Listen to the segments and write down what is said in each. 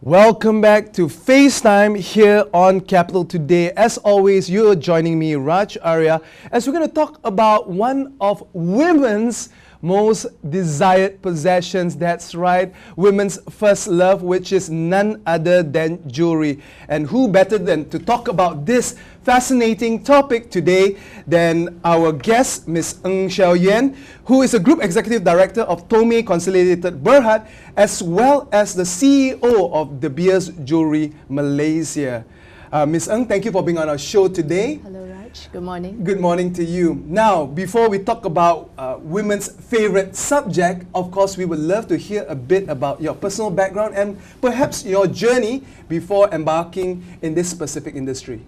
Welcome back to FaceTime here on Capital Today. As always, you're joining me, Raj Arya, as we're going to talk about one of women's most desired possessions. That's right, women's first love, which is none other than jewelry. And who better than to talk about this fascinating topic today than our guest, Ms. Ng Xiaoyan, who is a Group Executive Director of Tomei Consolidated Berhad, as well as the CEO of De Beers Jewelry Malaysia. Ms. Ng, thank you for being on our show today. Hello, Raj. Good morning. Good morning to you. Now, before we talk about women's favorite subject, of course, we would love to hear a bit about your personal background and perhaps your journey before embarking in this specific industry.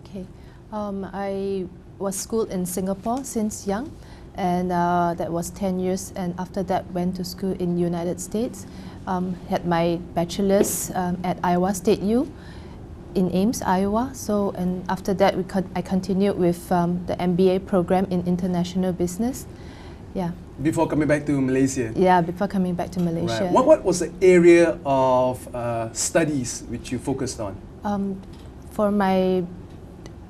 Okay. I was schooled in Singapore since young, and that was 10 years. And after that, went to school in United States. Had my bachelor's at Iowa State U in Ames, Iowa. So, and after that, I continued with the MBA program in international business. Yeah. Before coming back to Malaysia? Yeah, before coming back to Malaysia. Right. What was the area of studies which you focused on? For my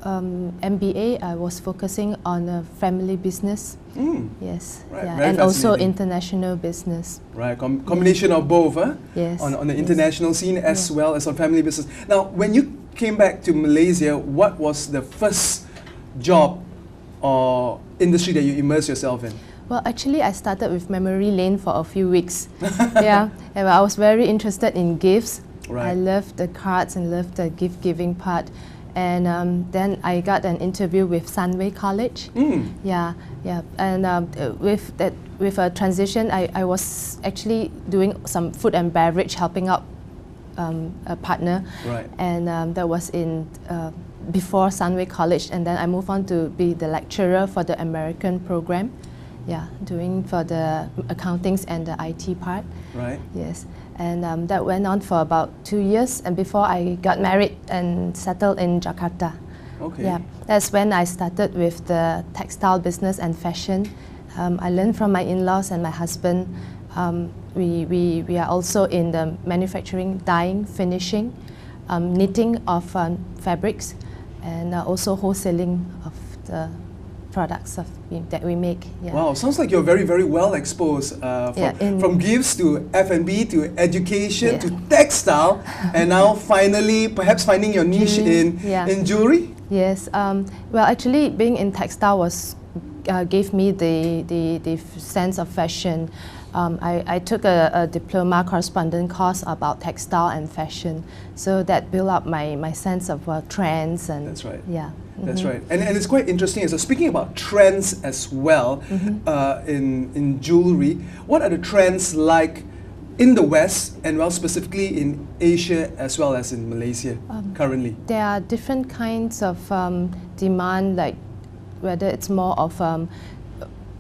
MBA, I was focusing on family business. Yes, right. yeah, Very and also fascinating. international business. Right, combination of both, huh? Yes. On the international scene as well as on family business. Now, when you came back to Malaysia, what was the first job or industry that you immersed yourself in? Well, actually, I started with memory lane for a few weeks. Yeah, and I was very interested in gifts. Right. I loved the cards and loved the gift giving part. And then I got an interview with Sunway College. Yeah, yeah. And with a transition, I was actually doing some food and beverage, helping out a partner. Right. And that was in before Sunway College. And then I moved on to be the lecturer for the American program. Yeah, doing for the accountings and the IT part. Right. Yes. And that went on for about 2 years, and before I got married and settled in Jakarta. Okay. Yeah, that's when I started with the textile business and fashion. I learned from my in-laws and my husband. We are also in the manufacturing, dyeing, finishing, knitting of fabrics, and also wholesaling of the products that we make. Yeah. Wow, sounds like you're very, very well exposed from gifts to F&B to education to textile, and now finally perhaps finding your niche in jewelry? Yes, well actually being in textile gave me the sense of fashion. I took a diploma correspondence course about textile and fashion, so that built up my sense of trends and. That's right. Yeah. That's right. And it's quite interesting. So speaking about trends as well in jewelry, what are the trends like in the West and well specifically in Asia as well as in Malaysia currently? There are different kinds of demand, like whether it's more of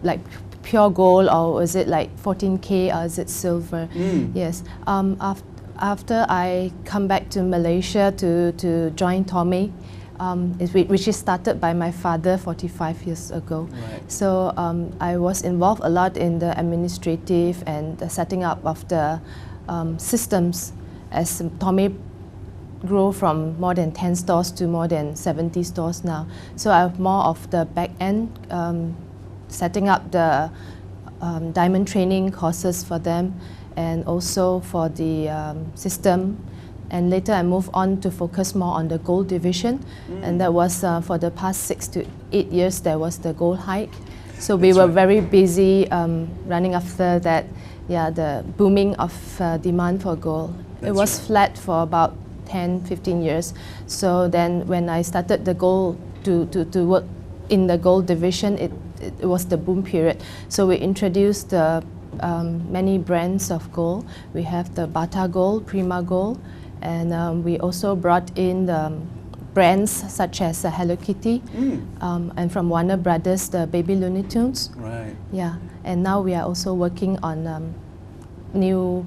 like pure gold, or is it like 14K, or is it silver? Yes. After I come back to Malaysia to join Tomei, which is started by my father 45 years ago. Right. So I was involved a lot in the administrative and the setting up of the systems as Tomei grew from more than 10 stores to more than 70 stores now. So I have more of the back end, setting up the diamond training courses for them, and also for the system. And later I moved on to focus more on the gold division, and that was for the past 6 to 8 years there was the gold hike. So we were very busy running after that, the booming of demand for gold. It was flat for about 10-15 years. So then when I started the gold to work in the gold division, it was the boom period. So we introduced many brands of gold. We have the Bata Gold, Prima Gold, and we also brought in the brands such as Hello Kitty, and from Warner Brothers, the Baby Looney Tunes. Right. Yeah, and now we are also working on new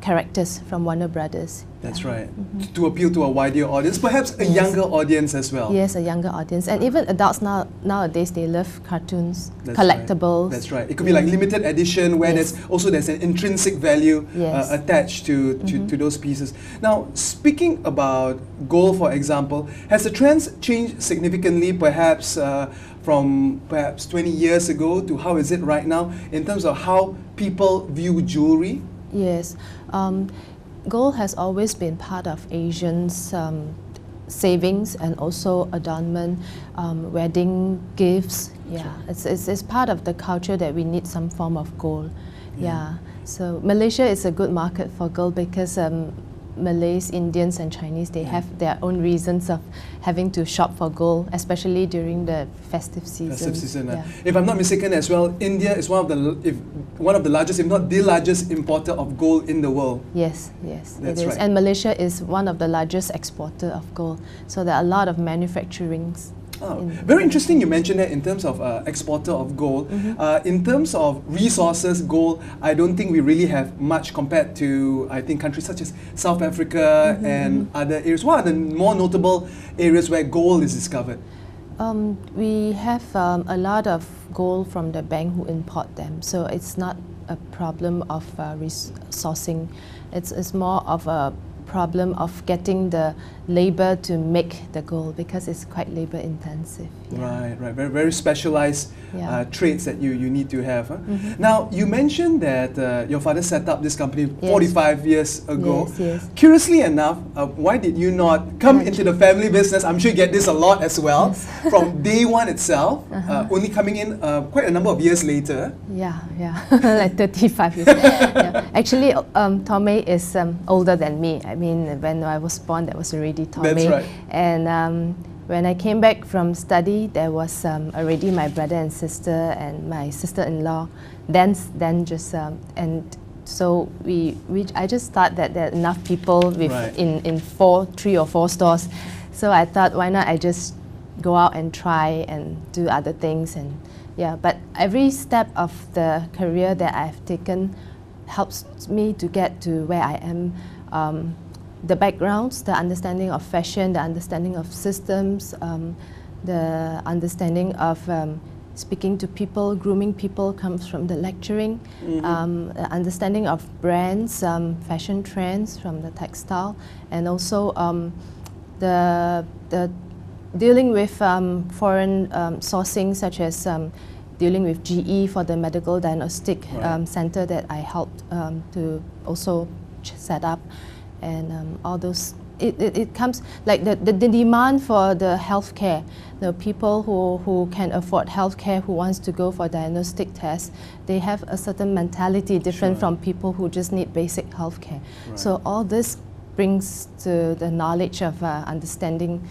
characters from Warner Brothers. That's right. To appeal to a wider audience, perhaps a younger audience as well. Yes, a younger audience. And even adults nowadays, they love cartoons, That's collectibles. Right. That's right. It could be like limited edition where there's an intrinsic value attached to those pieces. Now, speaking about gold, for example, has the trends changed significantly perhaps from perhaps 20 years ago to how is it right now in terms of how people view jewelry? Yes. Gold has always been part of Asians' savings and also adornment, wedding gifts. Yeah, sure. It's part of the culture that we need some form of gold. Yeah. So Malaysia is a good market for gold because Malays, Indians and Chinese, they have their own reasons of having to shop for gold, especially during the festive season. Yeah. If I'm not mistaken as well, India is one of the largest, if not the largest importer of gold in the world. Yes, yes, That's it is. right. And Malaysia is one of the largest exporter of gold. So there are a lot of manufacturings. Very interesting you mentioned that in terms of exporter of gold. In terms of resources, gold, I don't think we really have much compared to, I think, countries such as South Africa and other areas. What are the more notable areas where gold is discovered? We have a lot of gold from the bank who import them. So it's not a problem of resourcing. It's more of a problem of getting the labor to make the gold because it's quite labor intensive. Right. Very, very specialized traits that you need to have. Huh? Now, you mentioned that your father set up this company 45 years ago. Yes. Curiously enough, why did you not come into the family business? I'm sure you get this a lot as well. From day one itself, only coming in quite a number of years later. Yeah, like 35 years. Actually, Tommy is older than me. I mean, when I was born, that was already Tommy. That's right. And when I came back from study, there was already my brother and sister and my sister-in-law. Then and so I just thought that there are enough people with in 3 or 4 stores. So I thought, why not I just go out and try and do other things and but every step of the career that I've taken helps me to get to where I am. The backgrounds, the understanding of fashion, the understanding of systems, the understanding of speaking to people, grooming people comes from the lecturing. The understanding of brands, fashion trends from the textile, and also the dealing with foreign sourcing, such as dealing with GE for the medical diagnostic center that I helped to also set up. And all those, it comes like the demand for the healthcare. The people who can afford healthcare, who wants to go for diagnostic tests, they have a certain mentality different from people who just need basic healthcare. So all this brings to the knowledge of understanding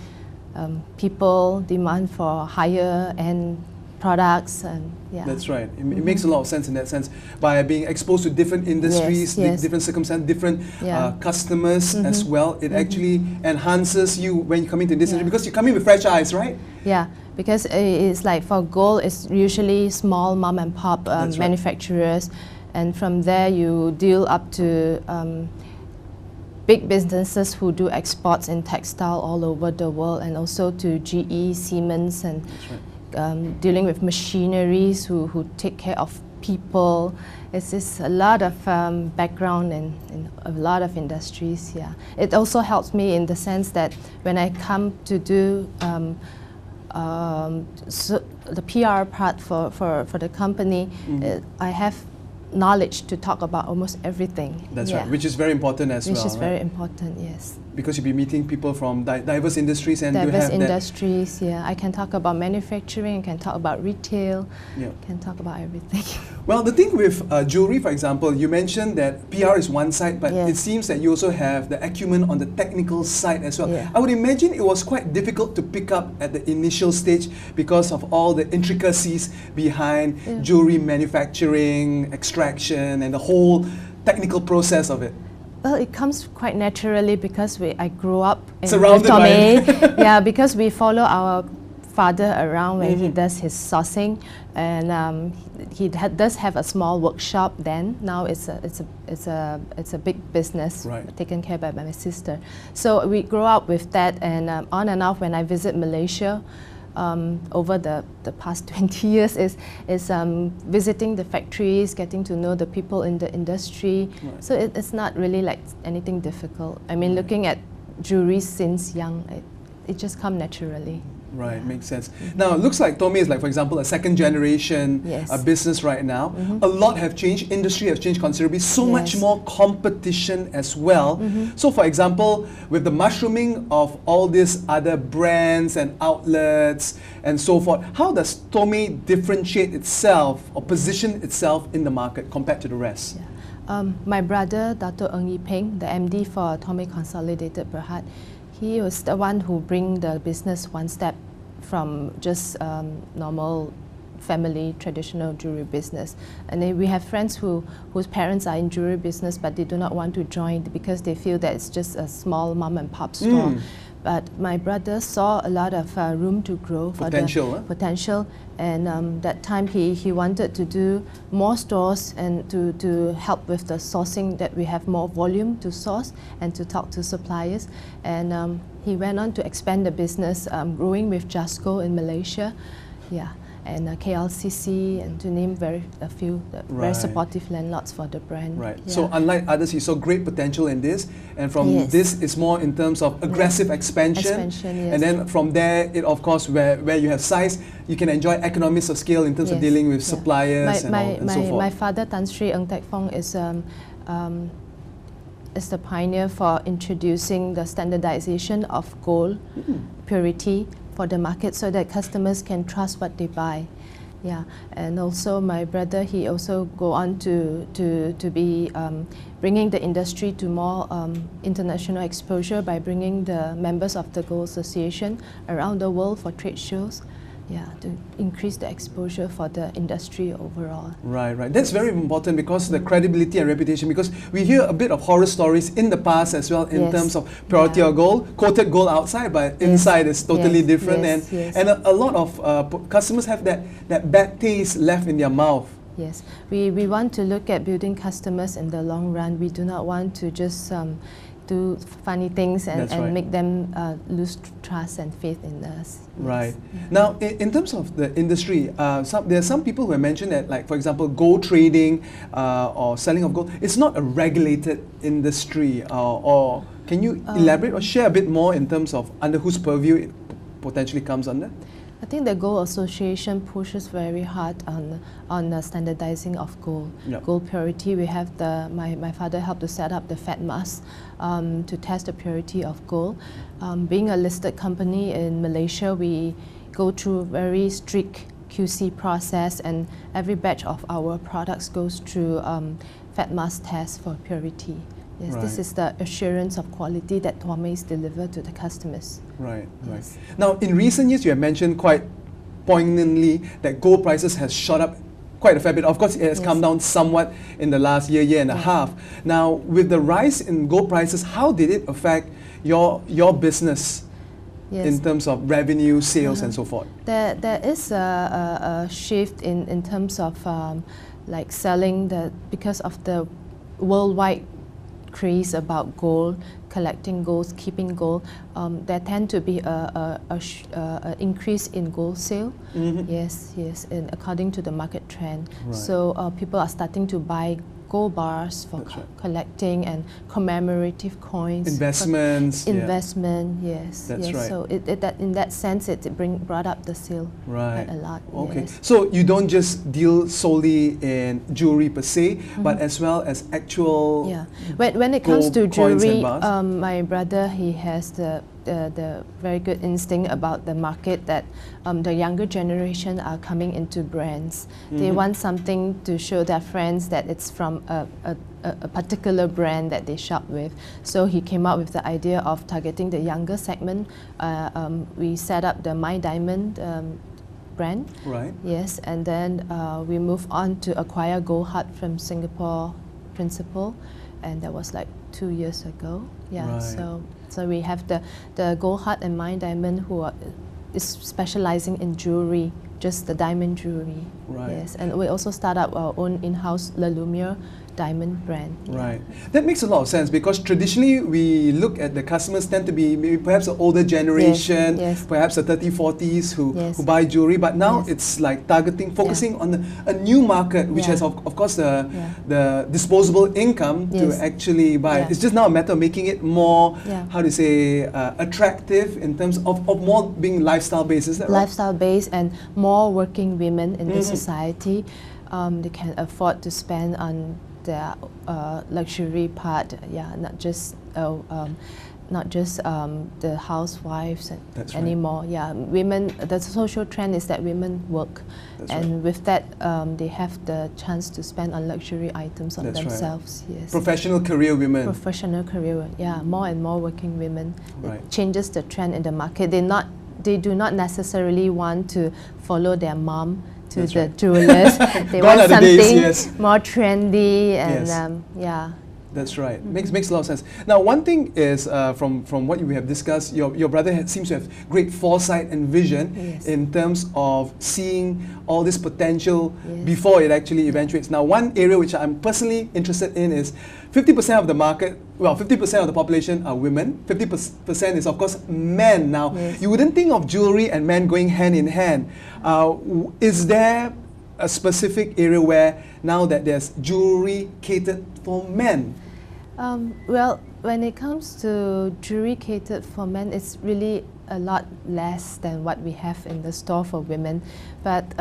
people demand for higher end products. And that's right. It makes a lot of sense in that sense. By being exposed to different industries, different circumstances, different customers as well, it actually enhances you when you come into this industry because you come in with fresh eyes, right? Yeah, because it's like for gold, it's usually small mom and pop manufacturers, and from there you deal up to big businesses who do exports in textile all over the world, and also to GE, Siemens, and dealing with machineries who take care of people. It's just a lot of background in a lot of industries. It also helps me in the sense that when I come to do so the PR part for the company, I have knowledge to talk about almost everything. That's right, which is very important as well. Which is very important, yes. Because you'll be meeting people from diverse industries and diverse industries, I can talk about manufacturing, I can talk about retail, can talk about everything. Well, the thing with jewelry, for example, you mentioned that PR is one side, but it seems that you also have the acumen on the technical side as well. I would imagine it was quite difficult to pick up at the initial stage because of all the intricacies behind jewelry manufacturing, extraction, and the whole technical process of it. Well, it comes quite naturally because I grew up surrounded with Tommy. Because we follow our father around when he does his sourcing, and does have a small workshop. Then now it's a big business taken care by my sister. So we grow up with that, and on and off when I visit Malaysia. Over the past 20 years is visiting the factories, getting to know the people in the industry. So it's not really like anything difficult. I mean, looking at jewelry since young, it just comes naturally. Right, makes sense. Now, it looks like Tome is like, for example, a second generation business right now. A lot have changed, industry has changed considerably, so much more competition as well. So for example, with the mushrooming of all these other brands and outlets and so forth, how does Tome differentiate itself or position itself in the market compared to the rest? My brother, Dato' Ng Yee Peng, the MD for Tome Consolidated Berhad, he was the one who bring the business one step from just normal family traditional jewelry business. And then we have friends whose parents are in jewelry business, but they do not want to join because they feel that it's just a small mom and pop store. But my brother saw a lot of room to grow for potential, and that time he wanted to do more stores and to help with the sourcing, that we have more volume to source and to talk to suppliers. And he went on to expand the business, growing with Jasco in Malaysia, and KLCC, and to name a few very supportive landlords for the brand. So unlike others, you saw great potential in this, and from this it's more in terms of aggressive expansion. And then from there, it of course where you have size, you can enjoy economies of scale in terms of dealing with suppliers and so forth. My father, Tan Sri Ng Tek Fong, is the pioneer for introducing the standardization of gold purity for the market, so that customers can trust what they buy. And also my brother, he also go on to be bringing the industry to more international exposure by bringing the members of the Gold Association around the world for trade shows. To increase the exposure for the industry overall. Right. That's very important, because the credibility and reputation, because we hear a bit of horror stories in the past as well in terms of purity of gold, coated gold outside, but inside is totally different, and a lot of customers have that bad taste left in their mouth. Yes, we want to look at building customers in the long run. We do not want to just do funny things and make them lose trust and faith in us. Now, in terms of the industry, there are some people who have mentioned that, like for example, gold trading or selling of gold, it's not a regulated industry. Or can you elaborate or share a bit more in terms of under whose purview it potentially comes under? I think the Gold Association pushes very hard on the standardizing of gold. Gold purity, we have my father helped to set up the FATMAS to test the purity of gold. Being a listed company in Malaysia, we go through very strict QC process, and every batch of our products goes through FATMAS test for purity. This is the assurance of quality that Tome's deliver to the customers. Now, in recent years, you have mentioned quite poignantly that gold prices has shot up quite a fair bit. Of course, it has come down somewhat in the last year and a half. Now, with the rise in gold prices, how did it affect your business in terms of revenue, sales, and so forth? There is a shift in terms of like selling because of the worldwide craze about gold, collecting gold, keeping gold. There tend to be a increase in gold sale. Yes, and according to the market trend. So people are starting to buy gold bars for collecting and commemorative coins. Investments. Yes. So in that sense, it brought up the sale quite a lot. So you don't just deal solely in jewelry per se, but as well as actual when it comes to jewelry, my brother, he has the very good instinct about the market, that the younger generation are coming into brands. They want something to show their friends that it's from a particular brand that they shop with. So he came up with the idea of targeting the younger segment. We set up the My Diamond brand. Yes, and then we moved on to acquire Gold Heart from Singapore Principal, and that was like 2 years ago. So we have the Gold Heart and My Diamond, who are is specializing in jewelry, just the diamond jewelry. Right. Yes, and we also start up our own in-house La Lumiere diamond brand. Right. That makes a lot of sense because traditionally we look at the customers tend to be maybe perhaps an older generation, yes. perhaps the 30s, 40s who Yes. buy jewelry, but now Yes. it's like focusing on a new market which Yeah. has of course the disposable income to Yes. actually buy. Yeah. It's just now a matter of making it more, Yeah. how to say, attractive in terms of more being lifestyle based. Is that right? Lifestyle based and more working women in the Mhm. society, they can afford to spend on their luxury part. Yeah, not just the housewives That's right. anymore. Yeah, women. The social trend is that women work, That's and right. with that, they have the chance to spend on luxury items on That's right. themselves. Yes. Professional career women. Professional career. Yeah, more and more working women. Right. It changes the trend in the market. They do not necessarily want to follow their mom to That's the right. jewelers. They Gone want are the days, something yes. more trendy and Yes. yeah. That's right. Makes a lot of sense. Now, one thing is from what we have discussed, your brother seems to have great foresight and vision Yes. in terms of seeing all this potential Yes. before it actually eventuates. Now, one area which I'm personally interested in is 50% of the market. Well, 50% of the population are women. 50% is, of course, men. Now, Yes. you wouldn't think of jewelry and men going hand in hand. Is there a specific area where now that there's jewelry catered for men? Well, when it comes to jewelry catered for men, it's really a lot less than what we have in the store for women. But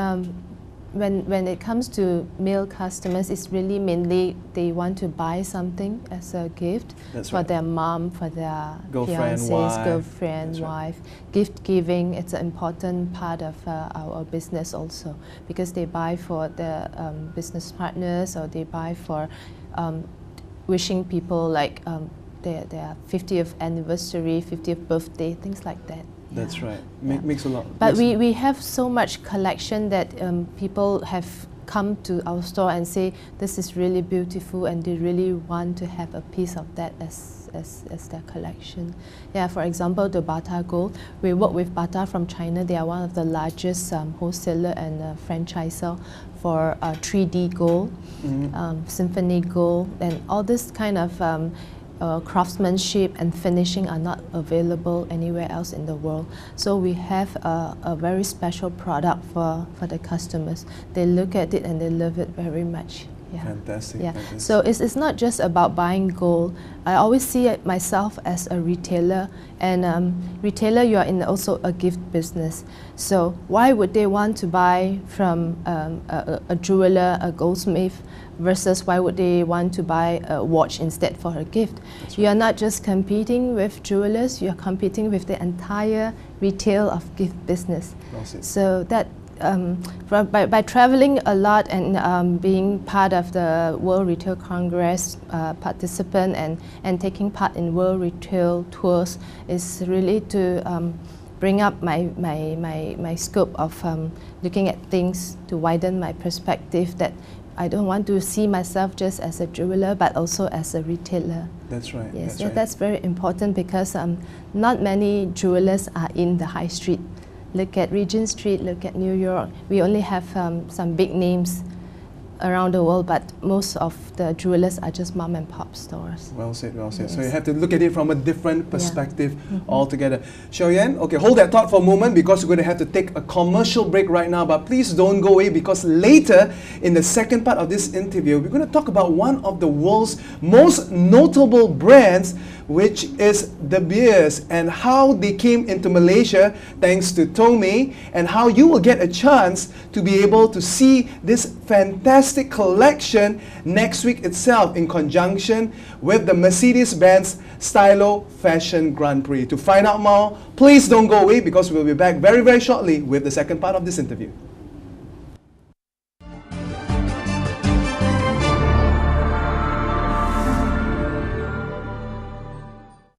when it comes to male customers, it's really mainly they want to buy something as a gift That's for right. their mom, for their Girlfriend, fiancés, wife. girlfriend, That's right. wife. Gift giving, it's an important part of our business also, because they buy for their business partners, or they buy for wishing people like their 50th anniversary, 50th birthday, things like that. That's Yeah. right. Yeah. Makes a lot. But makes- we have so much collection that people have come to our store and say this is really beautiful, and they really want to have a piece of that as their collection. Yeah, for example, the Bata Gold. We work with Bata from China. They are one of the largest wholesaler and franchisor for 3D gold, symphony gold, and all this kind of craftsmanship and finishing are not available anywhere else in the world. So we have a very special product for the customers. They look at it and they love it very much. Yeah. Fantastic. Yeah. fantastic. So it's not just about buying gold. I always see it myself as a retailer, and retailer, you are in also a gift business. So why would they want to buy from a jeweler, a goldsmith, versus why would they want to buy a watch instead for a gift? That's You are not just competing with jewelers, you are competing with the entire retail of gift business. Well said. So that by traveling a lot and being part of the World Retail Congress participant and taking part in World Retail tours is really to bring up my scope of looking at things, to widen my perspective, that I don't want to see myself just as a jeweler but also as a retailer. That's right. Yes, That's yeah, right. that's very important, because not many jewelers are in the high street. Look at Regent Street, look at New York. We only have some big names around the world, but most of the jewelers are just mom and pop stores. Well said, well said. So Yes. you have to look at it from a different perspective altogether. Xiaoyan, okay, hold that thought for a moment because we're going to have to take a commercial break right now, but please don't go away, because later in the second part of this interview, we're going to talk about one of the world's most notable brands, which is De Beers, and how they came into Malaysia thanks to Tomei, and how you will get a chance to be able to see this fantastic collection next week itself in conjunction with the Mercedes-Benz Stylo Fashion Grand Prix. To find out more, please don't go away, because we'll be back very, very shortly with the second part of this interview.